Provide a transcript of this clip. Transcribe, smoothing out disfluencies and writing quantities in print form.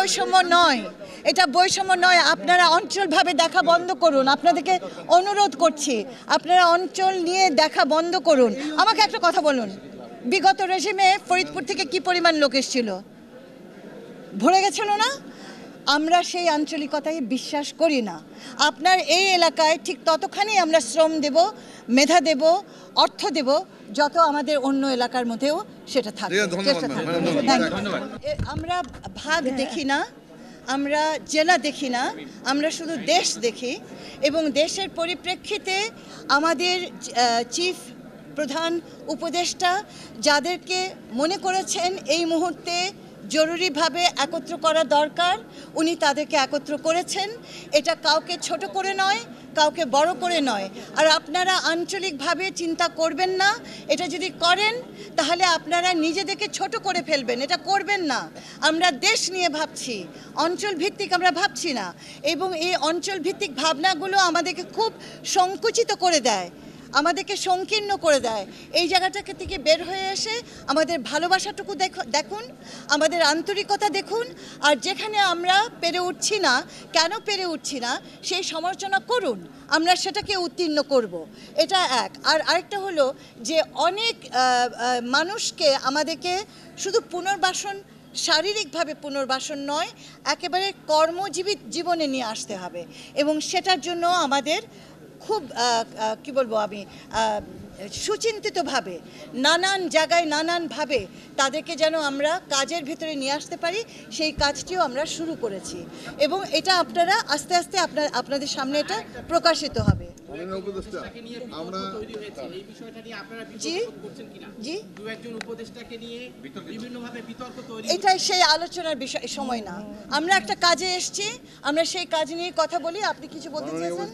বৈষম্য নয়, এটা বৈষম্য নয়। আপনারা অঞ্চলভাবে দেখা বন্ধ করুন, আপনাদেরকে অনুরোধ করছি, আপনারা অঞ্চল নিয়ে দেখা বন্ধ করুন। আমাকে একটা কথা বলুন, বিগত রেজিমে ফরিদপুর থেকে কি পরিমাণ লোক এসেছিল? ভরে গেছিল না? আমরা সেই আঞ্চলিকতায় বিশ্বাস করি না। আপনার এই এলাকায় ঠিক ততখানি আমরা শ্রম দেব, মেধা দেব, অর্থ দেব, যত আমাদের অন্য এলাকার মধ্যেও সেটা থাকবে। আমরা ভাগ দেখি না, আমরা জেলা দেখি না, আমরা শুধু দেশ দেখি। এবং দেশের পরিপ্রেক্ষিতে আমাদের চিফ প্রধান উপদেষ্টা যাদেরকে মনে করেছেন এই মুহূর্তে জরুরিভাবে একত্র করা দরকার, উনি তাদেরকে একত্র করেছেন। এটা কাউকে ছোট করে নয়, কাউকে বড় করে নয়। আর আপনারা আঞ্চলিকভাবে চিন্তা করবেন না। এটা যদি করেন তাহলে আপনারা নিজেদেরকে ছোট করে ফেলবেন, এটা করবেন না। আমরা দেশ নিয়ে ভাবছি, অঞ্চল ভিত্তিক আমরা ভাবছি না। এবং এই অঞ্চল ভিত্তিক ভাবনাগুলো আমাদেরকে খুব সংকুচিত করে দেয়, আমাদেরকে সংকীর্ণ করে দেয়। এই জায়গাটা থেকে বের হয়ে এসে আমাদের ভালোবাসাটুকু দেখুন, আমাদের আন্তরিকতা দেখুন। আর যেখানে আমরা পেরে উঠছি না, কেন পেরে উঠছি না সেই সমালোচনা করুন, আমরা সেটাকে উত্তীর্ণ করব। এটা এক। আর আরেকটা হলো যে অনেক মানুষকে আমাদেরকে শুধু পুনর্বাসন, শারীরিকভাবে পুনর্বাসন নয়, একেবারে কর্মজীবী জীবনে নিয়ে আসতে হবে। এবং সেটার জন্য আমাদের খুব কি বলবো আমি, সুচিন্তিতভাবে নানান জায়গায় নানানভাবে তাদেরকে যেন আমরা কাজের ভিতরে নিয়ে আসতে পারি, সেই কাজটিও আমরা শুরু করেছি। এবং এটা আপনারা আস্তে আস্তে আপনাদের সামনে এটা প্রকাশিত হবে। এটাই সেই আলোচনার বিষয়, সময় না। আমরা একটা কাজে এসেছি, আমরা সেই কাজ নিয়ে কথা বলি। আপনি কিছু বলতে চেয়েছেন?